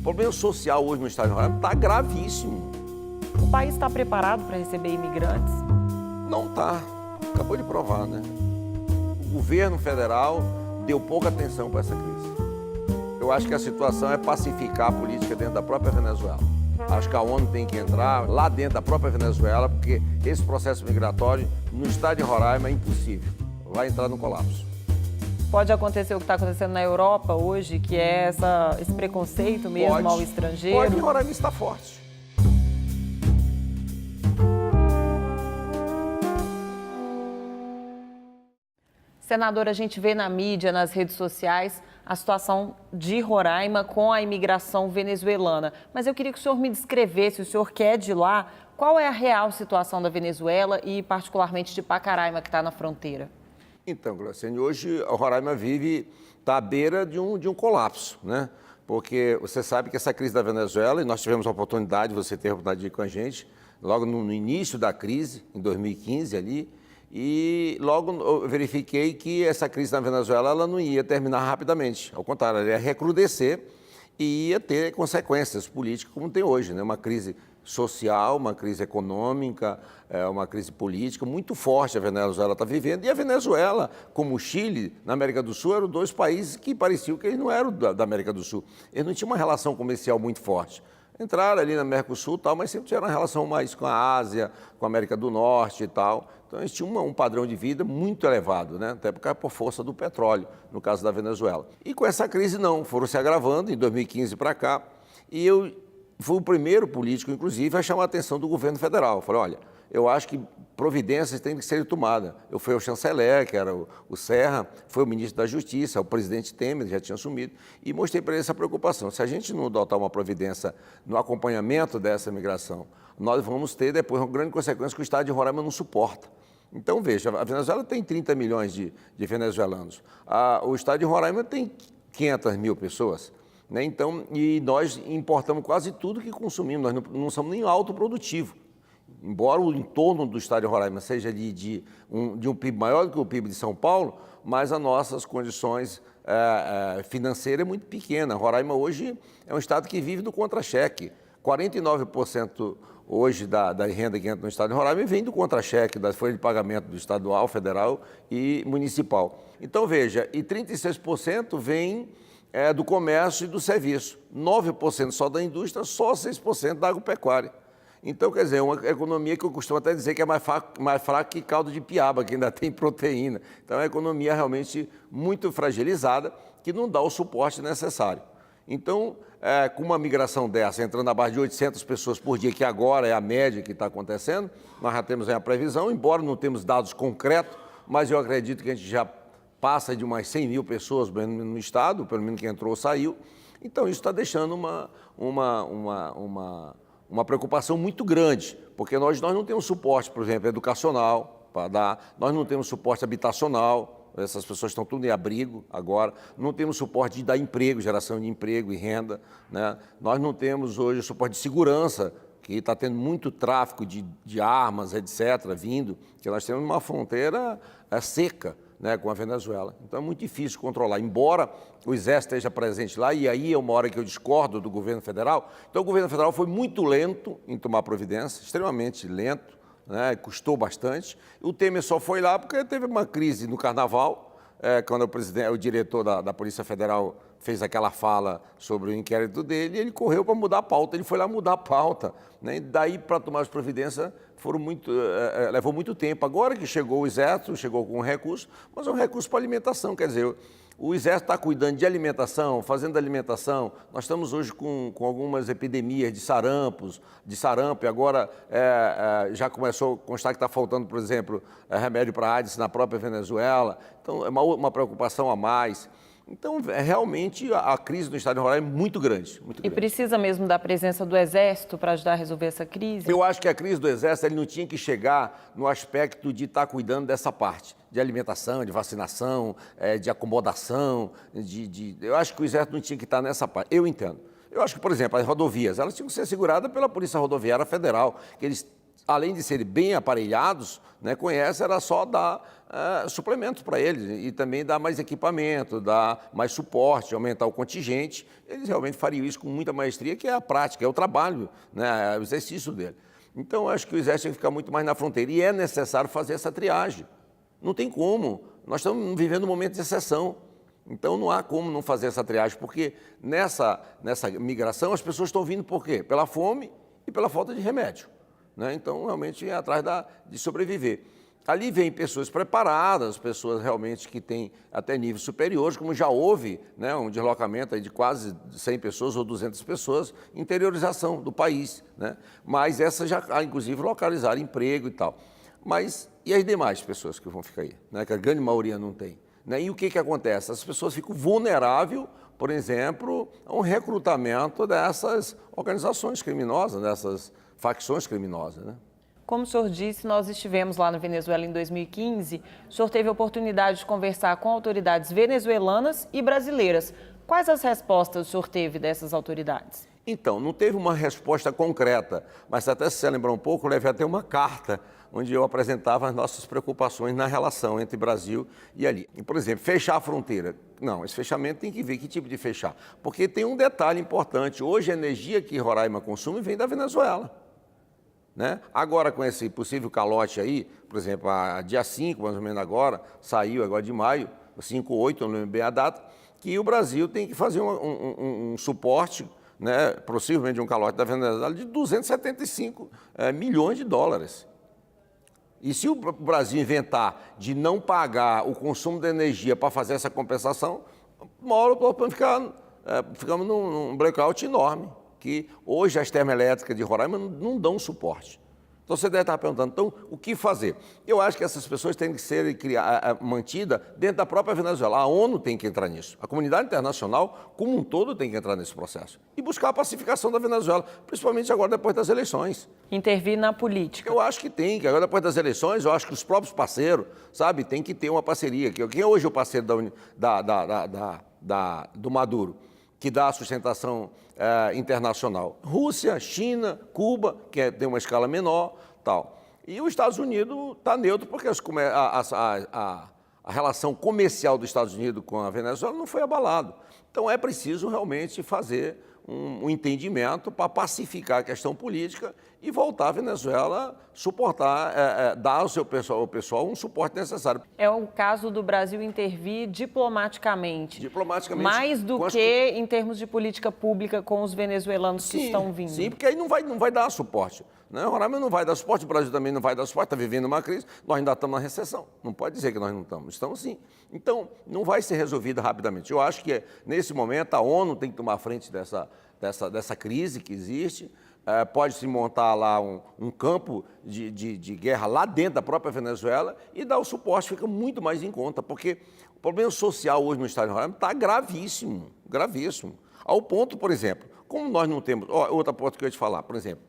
O problema social hoje no estado de Roraima está gravíssimo. O país está preparado para receber imigrantes? Não está. Acabou de provar, né? O governo federal deu pouca atenção para essa crise. Eu acho que a situação é pacificar a política dentro da própria Venezuela. Acho que a ONU tem que entrar lá dentro da própria Venezuela, porque esse processo migratório no estado de Roraima é impossível. Vai entrar no colapso. Pode acontecer o que está acontecendo na Europa hoje, que é esse preconceito mesmo ao estrangeiro? Pode, Roraima está forte. Senadora, a gente vê na mídia, nas redes sociais, a situação de Roraima com a imigração venezuelana. Mas eu queria que o senhor me descrevesse, o senhor que é de lá, qual é a real situação da Venezuela e particularmente de Pacaraima, que está na fronteira? Então, Glauciane, hoje a Roraima está à beira de um colapso, né? Porque você sabe que essa crise da Venezuela, e nós tivemos a oportunidade, você teve a oportunidade de ir com a gente, logo no início da crise, em 2015 ali, e logo eu verifiquei que essa crise na Venezuela ela não ia terminar rapidamente. Ao contrário, ela ia recrudescer e ia ter consequências políticas como tem hoje, né? Uma crise social, uma crise econômica, uma crise política muito forte a Venezuela está vivendo. E a Venezuela, como o Chile, na América do Sul, eram dois países que pareciam que eles não eram da América do Sul. Eles não tinham uma relação comercial muito forte. Entraram ali na Mercosul e tal, mas sempre tiveram uma relação mais com a Ásia, com a América do Norte e tal. Então, eles tinham um padrão de vida muito elevado, né? Até por força do petróleo, no caso da Venezuela. E com essa crise, não, foram se agravando em 2015 para cá. E eu fui o primeiro político, inclusive, a chamar a atenção do governo federal. Eu falei, olha, eu acho que providências têm que ser tomadas. Eu fui ao chanceler, que era o Serra, foi o ministro da Justiça, o presidente Temer, já tinha assumido, e mostrei para ele essa preocupação. Se a gente não adotar uma providência no acompanhamento dessa migração, nós vamos ter depois uma grande consequência que o estado de Roraima não suporta. Então, veja, a Venezuela tem 30 milhões de venezuelanos. O estado de Roraima tem 500 mil pessoas. Né? Então, e nós importamos quase tudo que consumimos, nós não somos nem autoprodutivo. Embora o entorno do estado de Roraima seja de um PIB maior do que o PIB de São Paulo, mas as nossas condições financeiras é muito pequena. Roraima hoje é um estado que vive do contra-cheque. 49% hoje da renda que entra no estado de Roraima vem do contra-cheque, das folhas de pagamento do estadual, federal e municipal. Então, veja, e 36% vem do comércio e do serviço, 9% só da indústria, só 6% da agropecuária. Então, quer dizer, uma economia que eu costumo até dizer que é mais fraca que caldo de piaba, que ainda tem proteína. Então, é uma economia realmente muito fragilizada, que não dá o suporte necessário. Então, com uma migração dessa, entrando na base de 800 pessoas por dia, que agora é a média que está acontecendo, nós já temos aí a previsão, embora não temos dados concretos, mas eu acredito que a gente já passa de umas 100 mil pessoas no estado, pelo menos que entrou ou saiu. Então, isso está deixando uma preocupação muito grande, porque nós não temos suporte, por exemplo, educacional para dar, nós não temos suporte habitacional, essas pessoas estão tudo em abrigo agora, não temos suporte de dar emprego, geração de emprego e renda, né? Nós não temos hoje suporte de segurança, que está tendo muito tráfico de armas, etc., vindo, que nós temos uma fronteira seca, né, com a Venezuela. Então é muito difícil controlar, embora o Exército esteja presente lá, e aí é uma hora que eu discordo do governo federal. Então o governo federal foi muito lento em tomar providência, extremamente lento, né, custou bastante. O Temer só foi lá porque teve uma crise no Carnaval, quando o diretor da Polícia Federal fez aquela fala sobre o inquérito dele, e ele correu para mudar a pauta, ele foi lá mudar a pauta, né? E daí, para tomar as providências, levou muito tempo. Agora que chegou o Exército, chegou com um recurso, mas é um recurso para alimentação, quer dizer, o Exército está cuidando de alimentação, fazendo alimentação. Nós estamos hoje com algumas epidemias de sarampo, e agora já começou a constar que está faltando, por exemplo, remédio para AIDS na própria Venezuela. Então, é uma preocupação a mais. Então, realmente, a crise no estado de Roraima é muito grande. Muito grande. E precisa mesmo da presença do Exército para ajudar a resolver essa crise? Eu acho que a crise do Exército ele não tinha que chegar no aspecto de estar cuidando dessa parte, de alimentação, de vacinação, de acomodação. Eu acho que o Exército não tinha que estar nessa parte. Eu entendo. Eu acho que, por exemplo, as rodovias, elas tinham que ser seguradas pela Polícia Rodoviária Federal, que eles além de serem bem aparelhados, né, com essa era só dar suplementos para eles e também dar mais equipamento, dar mais suporte, aumentar o contingente. Eles realmente fariam isso com muita maestria, que é a prática, é o trabalho, né, é o exercício dele. Então, acho que o Exército tem que ficar muito mais na fronteira e é necessário fazer essa triagem. Não tem como. Nós estamos vivendo um momento de exceção. Então, não há como não fazer essa triagem, porque nessa migração as pessoas estão vindo por quê? Pela fome e pela falta de remédio, né? Então, realmente, é atrás de sobreviver. Ali vem pessoas preparadas, pessoas realmente que têm até níveis superiores, como já houve, né, um deslocamento aí de quase 100 pessoas ou 200 pessoas, interiorização do país, né? Mas essas já, inclusive, localizaram emprego e tal. Mas e as demais pessoas que vão ficar aí, né, que a grande maioria não tem? Né? E o que acontece? As pessoas ficam vulneráveis, por exemplo, a um recrutamento dessas organizações criminosas, dessas facções criminosas, né? Como o senhor disse, nós estivemos lá na Venezuela em 2015. O senhor teve a oportunidade de conversar com autoridades venezuelanas e brasileiras. Quais as respostas o senhor teve dessas autoridades? Então, não teve uma resposta concreta, mas até se você lembrar um pouco, eu levei até uma carta onde eu apresentava as nossas preocupações na relação entre Brasil e ali. E, por exemplo, fechar a fronteira. Não, esse fechamento tem que ver que tipo de fechar. Porque tem um detalhe importante. Hoje a energia que Roraima consome vem da Venezuela, né? Agora, com esse possível calote aí, por exemplo, dia 5, mais ou menos agora, saiu agora de maio, 5 ou 8, não lembro bem a data, que o Brasil tem que fazer um suporte, né, possivelmente de um calote da Venezuela, de 275 milhões de dólares. E se o Brasil inventar de não pagar o consumo de energia para fazer essa compensação, uma hora ficamos num blackout enorme, que hoje as termoelétricas de Roraima não dão suporte. Então você deve estar perguntando, então, o que fazer? Eu acho que essas pessoas têm que ser mantidas dentro da própria Venezuela. A ONU tem que entrar nisso. A comunidade internacional, como um todo, tem que entrar nesse processo. E buscar a pacificação da Venezuela, principalmente agora depois das eleições. Intervir na política. Eu acho que tem, que agora depois das eleições, eu acho que os próprios parceiros, sabe, tem que ter uma parceria. Quem é hoje o parceiro do Maduro, que dá a sustentação internacional? Rússia, China, Cuba, que tem uma escala menor, tal. E os Estados Unidos está neutro, porque a relação comercial dos Estados Unidos com a Venezuela não foi abalada. Então é preciso realmente fazer um entendimento para pacificar a questão política e voltar a Venezuela suportar, dar ao seu pessoal um suporte necessário. É o caso do Brasil intervir diplomaticamente. Diplomaticamente. Mais do que em termos de política pública com os venezuelanos que estão vindo. Sim, porque aí não vai dar suporte, né? Roraima não vai dar suporte, o Brasil também não vai dar suporte, está vivendo uma crise, nós ainda estamos na recessão. Não pode dizer que nós não estamos, estamos sim. Então, não vai ser resolvida rapidamente. Eu acho que, nesse momento, a ONU tem que tomar frente dessa crise que existe. Pode-se montar lá um campo de guerra lá dentro da própria Venezuela e dar o suporte, fica muito mais em conta, porque o problema social hoje no estado de Roraima está gravíssimo, gravíssimo. Ao ponto, por exemplo, como nós não temos... outra ponto que eu ia te falar, por exemplo,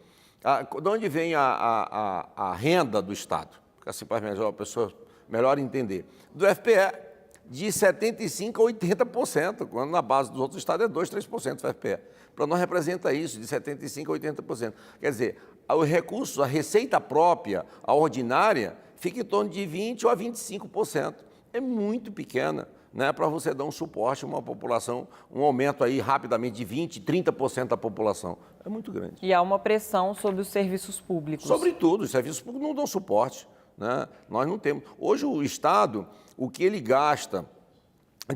de onde vem a renda do Estado? Assim, para a pessoa melhor entender. Do FPE, de 75% a 80%, quando na base dos outros estados é 2%, 3% do FPE. Para nós representa isso, de 75% a 80%. Quer dizer, os recursos, a receita própria, a ordinária, fica em torno de 20% a 25%. É muito pequena, né, para você dar um suporte a uma população, um aumento aí rapidamente de 20%, 30% da população. É muito grande. E há uma pressão sobre os serviços públicos. Sobretudo, os serviços públicos não dão suporte, né? Nós não temos. Hoje o Estado, o que ele gasta,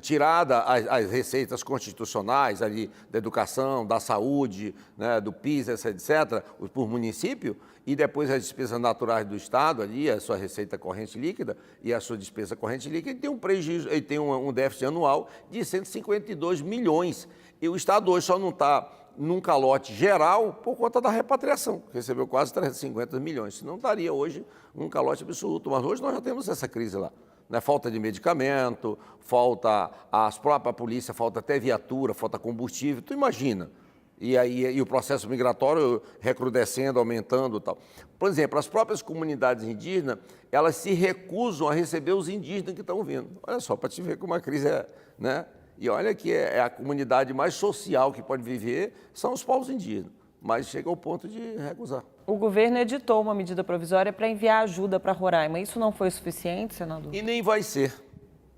tirada as receitas constitucionais ali da educação, da saúde, né, do PIS, etc., por município, e depois as despesas naturais do Estado, ali, a sua receita corrente líquida e a sua despesa corrente líquida, ele tem um prejuízo, ele tem um déficit anual de 152 milhões. E o Estado hoje só não está num calote geral por conta da repatriação, que recebeu quase 350 milhões. Senão estaria hoje um calote absoluto. Mas hoje nós já temos essa crise lá. Né? Falta de medicamento, falta a própria polícia, falta até viatura, falta combustível. Tu imagina. E o processo migratório recrudescendo, aumentando e tal. Por exemplo, as próprias comunidades indígenas, elas se recusam a receber os indígenas que estão vindo. Olha só, para te ver como a crise é, né? E olha que é a comunidade mais social que pode viver, são os povos indígenas. Mas chega ao ponto de recusar. O governo editou uma medida provisória para enviar ajuda para Roraima. Isso não foi suficiente, senador? E nem vai ser.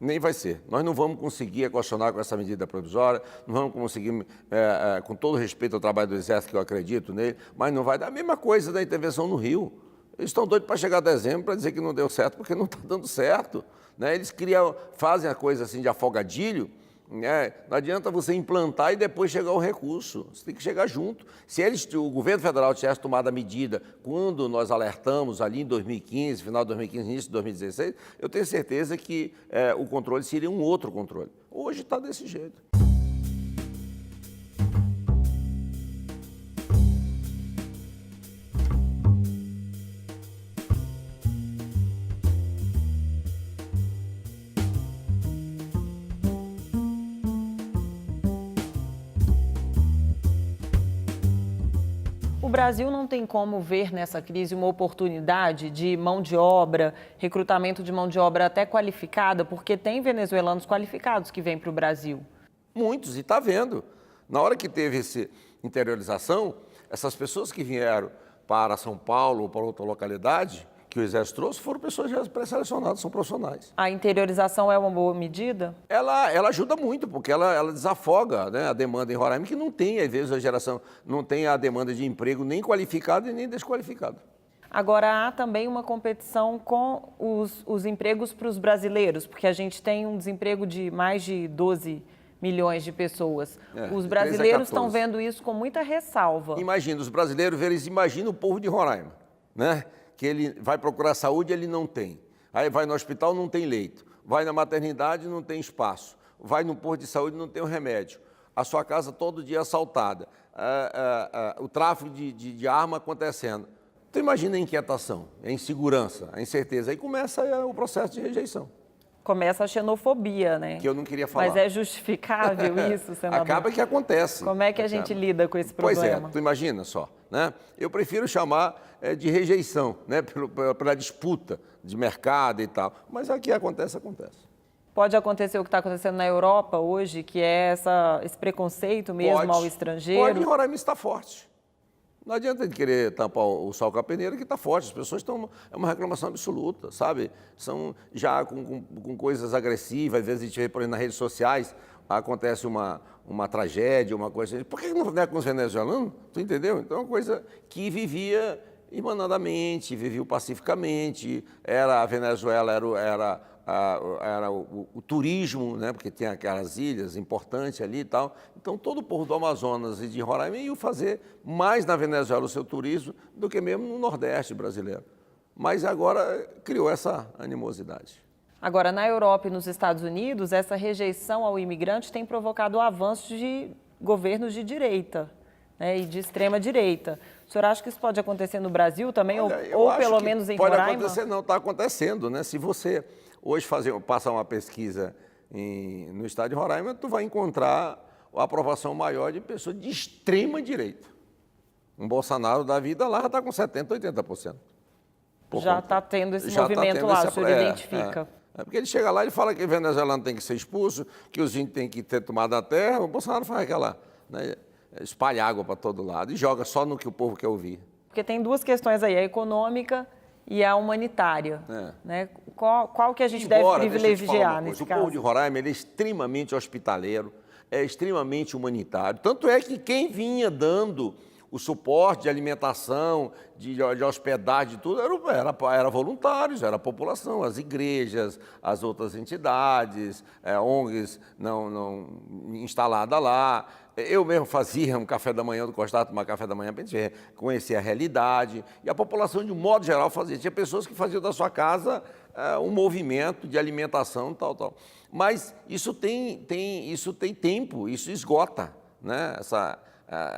Nem vai ser. Nós não vamos conseguir equacionar com essa medida provisória, não vamos conseguir, com todo respeito ao trabalho do Exército, que eu acredito nele, mas não vai dar a mesma coisa da intervenção no Rio. Eles estão doidos para chegar a dezembro para dizer que não deu certo, porque não está dando certo. Né? Eles fazem a coisa assim de afogadilho. Não adianta você implantar e depois chegar ao recurso, você tem que chegar junto. Se o governo federal tivesse tomado a medida quando nós alertamos ali em 2015, final de 2015, início de 2016, eu tenho certeza que o controle seria um outro controle. Hoje está desse jeito. O Brasil não tem como ver nessa crise uma oportunidade de mão de obra, recrutamento de mão de obra até qualificada, porque tem venezuelanos qualificados que vêm para o Brasil. Muitos, e está vendo. Na hora que teve essa interiorização, essas pessoas que vieram para São Paulo ou para outra localidade, que o Exército trouxe, foram pessoas já pré-selecionadas, são profissionais. A interiorização é uma boa medida? Ela ajuda muito, porque ela desafoga, né, a demanda em Roraima, que não tem, às vezes, a geração, não tem a demanda de emprego nem qualificado e nem desqualificado. Agora, há também uma competição com os empregos para os brasileiros, porque a gente tem um desemprego de mais de 12 milhões de pessoas. Os brasileiros estão vendo isso com muita ressalva. Imagina, os brasileiros, eles imaginam o povo de Roraima, né? Que ele vai procurar saúde, ele não tem. Aí vai no hospital, não tem leito. Vai na maternidade, não tem espaço. Vai no posto de saúde, não tem um remédio. A sua casa todo dia assaltada. O tráfico de arma acontecendo. Então imagina a inquietação, a insegurança, a incerteza. Aí começa o processo de rejeição. Começa a xenofobia, né? Que eu não queria falar. Mas é justificável isso, senador? Acaba que acontece. Como é que a gente lida com esse problema? Pois é, tu imagina só, né? Eu prefiro chamar de rejeição, né? Pela disputa de mercado e tal. Mas aqui acontece. Pode acontecer o que está acontecendo na Europa hoje, que é esse preconceito mesmo ao estrangeiro? Pode, Roraima está forte. Não adianta de querer tampar o sol com a peneira, que está forte. As pessoas estão... É uma reclamação absoluta, sabe? São já com coisas agressivas. Às vezes a gente vê, por exemplo, nas redes sociais, acontece uma tragédia, uma coisa assim. Por que não é com os venezuelanos? Tu entendeu? Então é uma coisa que vivia irmanadamente, vivia pacificamente. A Venezuela era o turismo, né? Porque tem aquelas ilhas importantes ali e tal. Então, todo o povo do Amazonas e de Roraima ia fazer mais na Venezuela o seu turismo do que mesmo no Nordeste brasileiro. Mas agora criou essa animosidade. Agora, na Europa e nos Estados Unidos, essa rejeição ao imigrante tem provocado o avanço de governos de direita, né, e de extrema-direita. O senhor acha que isso pode acontecer no Brasil também, ou pelo menos em Roraima? Pode acontecer, não, está acontecendo, né? Se você hoje passar uma pesquisa no estado de Roraima, tu vai encontrar a aprovação maior de pessoas de extrema direita. Um Bolsonaro da vida lá já está com 70%, 80%. Já está tendo esse movimento lá, o senhor identifica? Porque ele chega lá e fala que o venezuelano tem que ser expulso, que os índios têm que ter tomado a terra, o Bolsonaro faz aquela, né, espalha água para todo lado e joga só no que o povo quer ouvir. Porque tem duas questões aí, a econômica e a humanitária. Né? Qual que a gente deve privilegiar nesse caso? O povo de Roraima ele é extremamente hospitaleiro, é extremamente humanitário. Tanto é que quem vinha dando o suporte de alimentação, de hospedagem, de tudo, era voluntários, era a população, as igrejas, as outras entidades, ONGs não instaladas lá. Eu mesmo fazia um café da manhã, gostava de tomar café da manhã para a gente conhecer a realidade. E a população, de um modo geral, fazia. Tinha pessoas que faziam da sua casa um movimento de alimentação, tal. Mas isso tem tempo, isso esgota, né?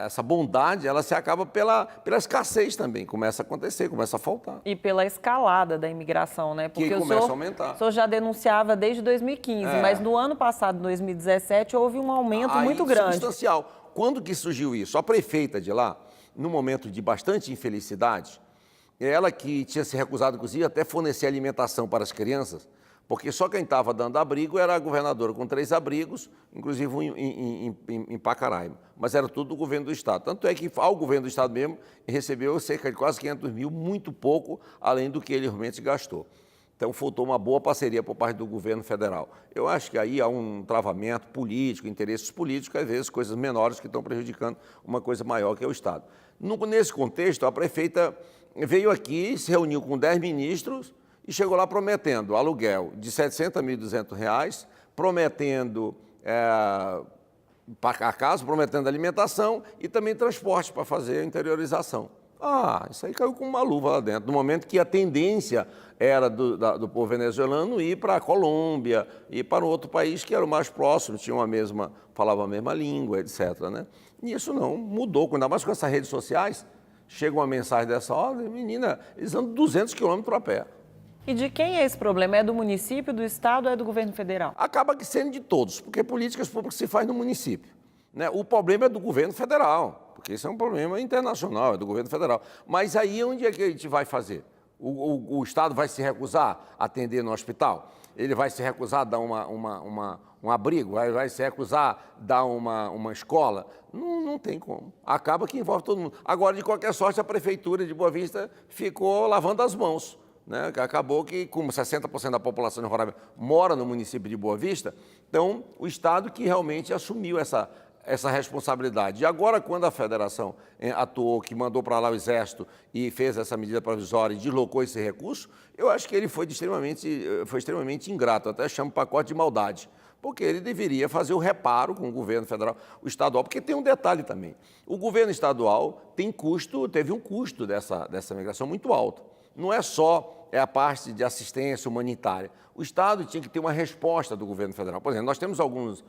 Essa bondade, ela se acaba pela escassez também, começa a acontecer, começa a faltar. E pela escalada da imigração, né? Porque começa a aumentar. O senhor já denunciava desde 2015, mas no ano passado, 2017, houve um aumento muito grande. Substancial. Quando que surgiu isso? A prefeita de lá, num momento de bastante infelicidade, ela que tinha se recusado, inclusive, até fornecer alimentação para as crianças, porque só quem estava dando abrigo era a governadora com 3 abrigos, inclusive um em Pacaraima, mas era tudo do governo do estado. Tanto é que o governo do estado mesmo recebeu cerca de quase 500 mil, muito pouco, além do que ele realmente gastou. Então, faltou uma boa parceria por parte do governo federal. Eu acho que aí há um travamento político, interesses políticos, às vezes coisas menores que estão prejudicando uma coisa maior que é o Estado. Nesse contexto, a prefeita veio aqui, se reuniu com 10 ministros e chegou lá prometendo aluguel de R$ 700.200, prometendo a casa, prometendo alimentação e também transporte para fazer a interiorização. Isso aí caiu com uma luva lá dentro, no momento que a tendência era do povo venezuelano ir para a Colômbia, ir para um outro país que era o mais próximo, falava a mesma língua, etc. Né? E isso não mudou, ainda mais com essas redes sociais, chega uma mensagem dessa ordem, menina, eles andam 200 quilômetros a pé. E de quem é esse problema? É do município, do estado ou é do governo federal? Acaba sendo de todos, porque políticas públicas se faz no município. Né? O problema é do governo federal, porque esse é um problema internacional, é do governo federal. Mas aí onde é que a gente vai fazer? O Estado vai se recusar a atender no hospital? Ele vai se recusar a dar um abrigo? Vai se recusar a dar uma escola? Não tem como. Acaba que envolve todo mundo. Agora, de qualquer sorte, a Prefeitura de Boa Vista ficou lavando as mãos. Né? Acabou que, como 60% da população de Roraima mora no município de Boa Vista, então o Estado que realmente assumiu essa responsabilidade. E agora, quando a federação atuou, que mandou para lá o Exército e fez essa medida provisória e deslocou esse recurso, eu acho que ele foi extremamente ingrato, até chamo pacote de maldade, porque ele deveria fazer o reparo com o governo federal, o estadual, porque tem um detalhe também. O governo estadual teve um custo dessa migração muito alto. Não é só a parte de assistência humanitária. O Estado tinha que ter uma resposta do governo federal. Por exemplo, nós temos alguns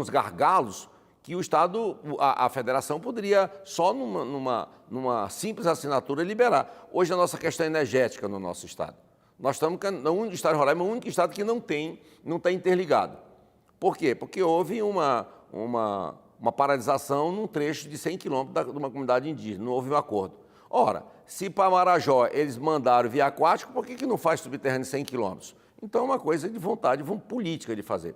gargalos que o Estado, a federação poderia só numa simples assinatura liberar. Hoje a nossa questão energética no nosso Estado. Nós estamos no estado de Roraima, é o único estado que não está interligado. Por quê? Porque houve uma paralisação num trecho de 100 quilômetros de uma comunidade indígena, não houve um acordo. Ora, se para Marajó eles mandaram via aquático, por que não faz subterrâneo 100 quilômetros? Então é uma coisa de vontade política de fazer.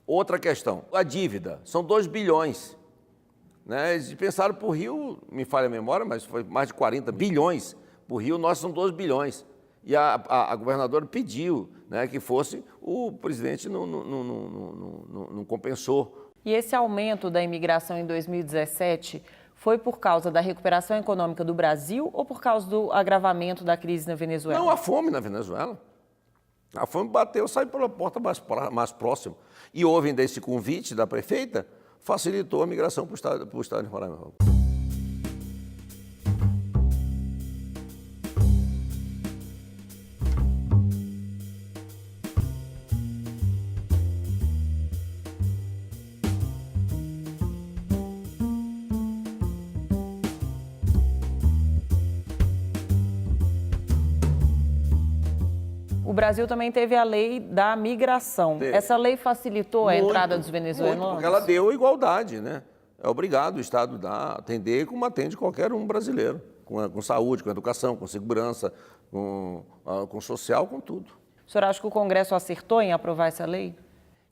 Outra questão, a dívida, são 2 bilhões. Né? Eles pensaram para o Rio, me falha a memória, mas foi mais de 40 bilhões. Para o Rio, nós são 2 bilhões. E a governadora pediu, né, que fosse, o presidente não compensou. E esse aumento da imigração em 2017 foi por causa da recuperação econômica do Brasil ou por causa do agravamento da crise na Venezuela? Não, a fome na Venezuela. A fome bateu, saiu pela porta mais próxima. E houve ainda esse convite da prefeita, facilitou a migração para o estado de Roraima. O Brasil também teve a lei da migração. Essa lei facilitou a entrada dos venezuelanos? Muito, porque ela deu igualdade, né? É obrigado o Estado a atender como atende qualquer um brasileiro, com saúde, com educação, com segurança, com social, com tudo. O senhor acha que o Congresso acertou em aprovar essa lei?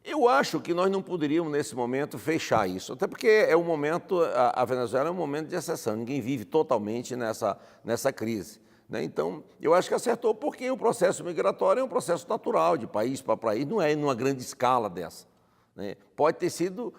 Eu acho que nós não poderíamos, nesse momento, fechar isso. Até porque é um momento, a Venezuela é um momento de exceção, ninguém vive totalmente nessa crise. Né? Então, eu acho que acertou porque o processo migratório é um processo natural, de país para país, não é numa grande escala dessa. Né? Pode ter sido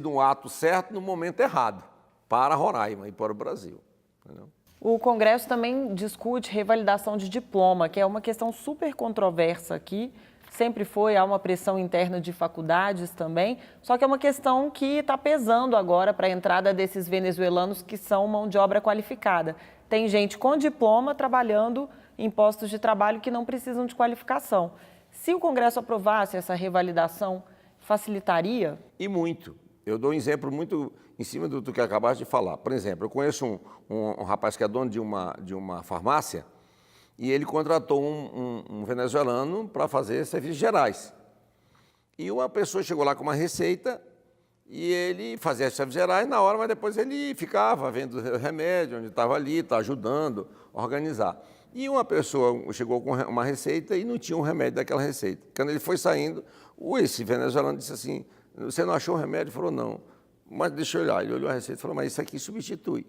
um ato certo no momento errado, para Roraima e para o Brasil. Entendeu? O Congresso também discute revalidação de diploma, que é uma questão super controversa aqui. Sempre foi, há uma pressão interna de faculdades também, só que é uma questão que está pesando agora para a entrada desses venezuelanos que são mão de obra qualificada. Tem gente com diploma trabalhando em postos de trabalho que não precisam de qualificação. Se o Congresso aprovasse essa revalidação, facilitaria? E muito. Eu dou um exemplo muito em cima do que acabaste de falar. Por exemplo, eu conheço um rapaz que é dono de uma farmácia e ele contratou um venezuelano para fazer serviços gerais. E uma pessoa chegou lá com uma receita e ele fazia serviços gerais na hora, mas depois ele ficava vendo remédio, onde estava ali, ajudando a organizar. E uma pessoa chegou com uma receita e não tinha um remédio daquela receita. Quando ele foi saindo, esse venezuelano disse assim, você não achou o remédio? Ele falou, não. Mas deixa eu olhar. Ele olhou a receita e falou, mas isso aqui substitui.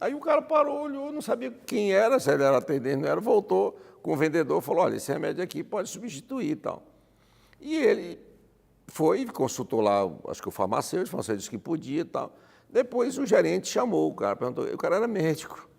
Aí o cara parou, olhou, não sabia quem era, se ele era atendente, não era, voltou com o vendedor, falou, olha, esse remédio aqui pode substituir e tal. E ele foi, consultou lá, acho que o farmacêutico disse que podia e tal. Depois o gerente chamou o cara, perguntou, o cara era médico.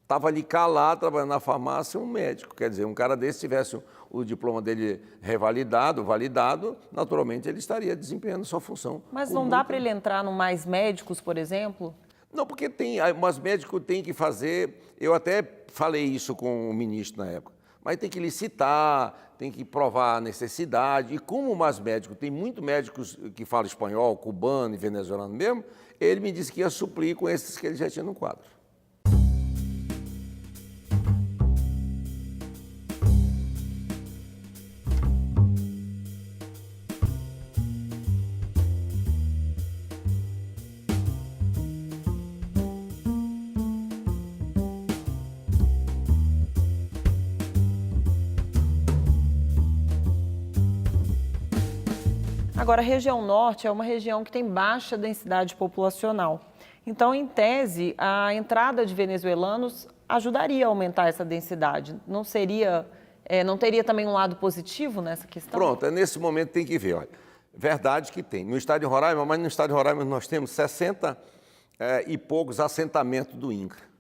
Estava ali calado, trabalhando na farmácia, um médico. Quer dizer, um cara desse tivesse o diploma dele revalidado, validado, naturalmente ele estaria desempenhando sua função. Mas não dá para ele entrar no Mais Médicos, por exemplo? Não, porque tem, mas médico tem que fazer, eu até falei isso com o ministro na época, mas tem que licitar, tem que provar a necessidade, e como o Mais Médico tem muitos médicos que falam espanhol, cubano e venezuelano mesmo, ele me disse que ia suprir com esses que ele já tinha no quadro. Agora, a região norte é uma região que tem baixa densidade populacional. Então, em tese, a entrada de venezuelanos ajudaria a aumentar essa densidade. Não teria também um lado positivo nessa questão? Pronto, nesse momento tem que ver. Olha, verdade que tem. No estado de Roraima, mas no estado de Roraima nós temos 60 e poucos assentamentos do INCRA.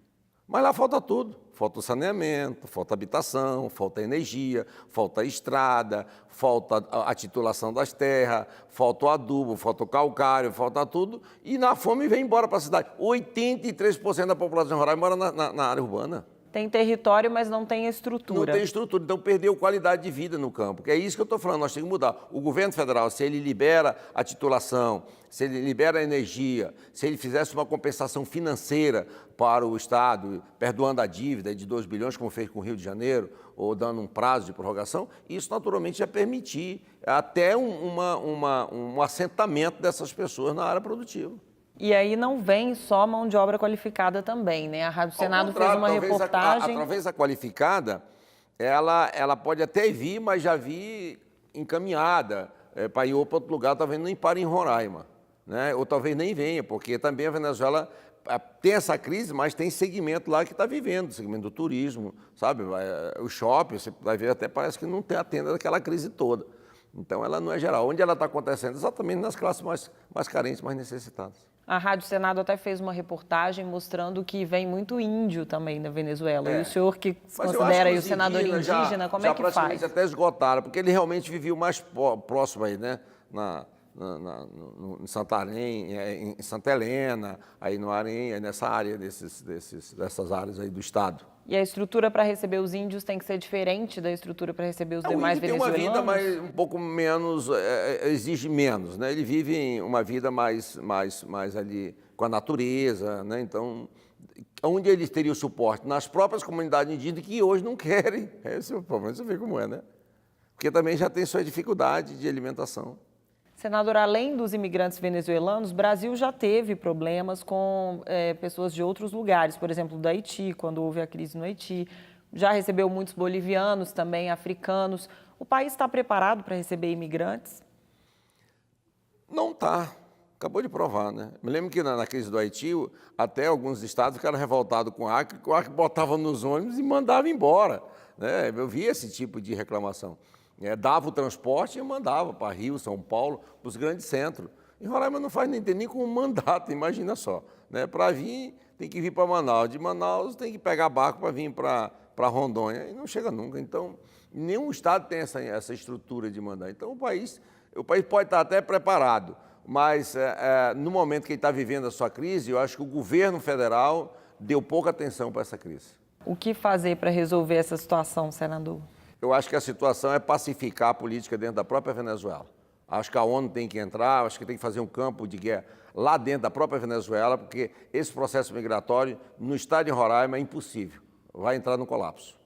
Mas lá falta tudo. Falta o saneamento, falta habitação, falta energia, falta estrada, falta a titulação das terras, falta o adubo, falta o calcário, falta tudo. E na fome vem embora para a cidade. 83% da população rural mora na área urbana. Tem território, mas não tem estrutura. Não tem estrutura, então perdeu qualidade de vida no campo. Que é isso que eu estou falando, nós temos que mudar. O governo federal, se ele libera a titulação, se ele libera a energia, se ele fizesse uma compensação financeira para o Estado, perdoando a dívida de 2 bilhões, como fez com o Rio de Janeiro, ou dando um prazo de prorrogação, isso naturalmente ia permitir até um assentamento dessas pessoas na área produtiva. E aí não vem só mão de obra qualificada também, né? A Rádio Senado fez uma reportagem... Talvez a qualificada, ela pode até vir, mas já vir encaminhada para ir para outro lugar, talvez nem pare em Roraima, né? Ou talvez nem venha, porque também a Venezuela tem essa crise, mas tem segmento lá que está vivendo, segmento do turismo, sabe? O shopping, você vai ver, até parece que não tem a tenda daquela crise toda. Então, ela não é geral. Onde ela está acontecendo? Exatamente nas classes mais carentes, mais necessitadas. A Rádio Senado até fez uma reportagem mostrando que vem muito índio também na Venezuela. E o senhor que se considera aí o senador indígena, como é que faz? Praticamente até esgotaram, porque ele realmente vivia o mais próximo aí, né? Em Santarém, em Santa Helena, aí no Arém, nessa área dessas áreas aí do estado. E a estrutura para receber os índios tem que ser diferente da estrutura para receber os demais venezuelanos? Tem uma vida mais, um pouco menos, exige menos, né? Ele vive uma vida mais ali com a natureza, né? Então, onde ele teria o suporte? Nas próprias comunidades indígenas que hoje não querem. Esse é o problema, você vê como é, né? Porque também já tem sua dificuldade de alimentação. Senador, além dos imigrantes venezuelanos, o Brasil já teve problemas com pessoas de outros lugares, por exemplo, do Haiti, quando houve a crise no Haiti. Já recebeu muitos bolivianos, também africanos. O país está preparado para receber imigrantes? Não está. Acabou de provar, né? Me lembro que na crise do Haiti, até alguns estados ficaram revoltados com o Acre botava nos ônibus e mandava embora, né? Eu vi esse tipo de reclamação. Dava o transporte e mandava para Rio, São Paulo, para os grandes centros. Em Roraima não faz nem com mandato, imagina só. Né? Para vir, tem que vir para Manaus. De Manaus, tem que pegar barco para vir para Rondônia. E não chega nunca. Então, nenhum estado tem essa estrutura de mandar. Então, o país pode estar até preparado, mas no momento que ele está vivendo a sua crise, eu acho que o governo federal deu pouca atenção para essa crise. O que fazer para resolver essa situação, senador? Eu acho que a situação é pacificar a política dentro da própria Venezuela. Acho que a ONU tem que entrar, acho que tem que fazer um campo de guerra lá dentro da própria Venezuela, porque esse processo migratório no estado de Roraima é impossível, vai entrar no colapso.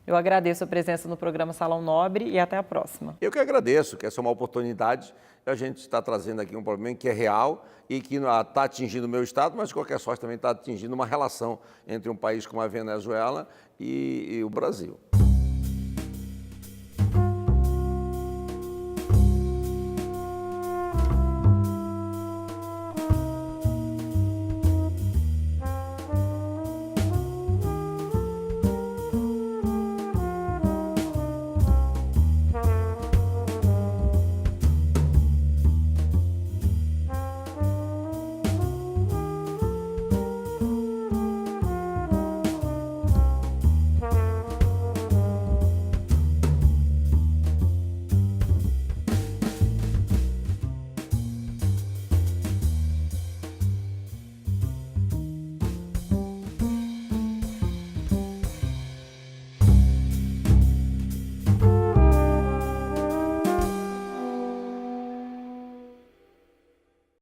Eu agradeço a presença no programa Salão Nobre e até a próxima. Eu que agradeço, que essa é uma oportunidade. A gente está trazendo aqui um problema que é real e que está atingindo o meu estado, mas de qualquer sorte também está atingindo uma relação entre um país como a Venezuela e o Brasil.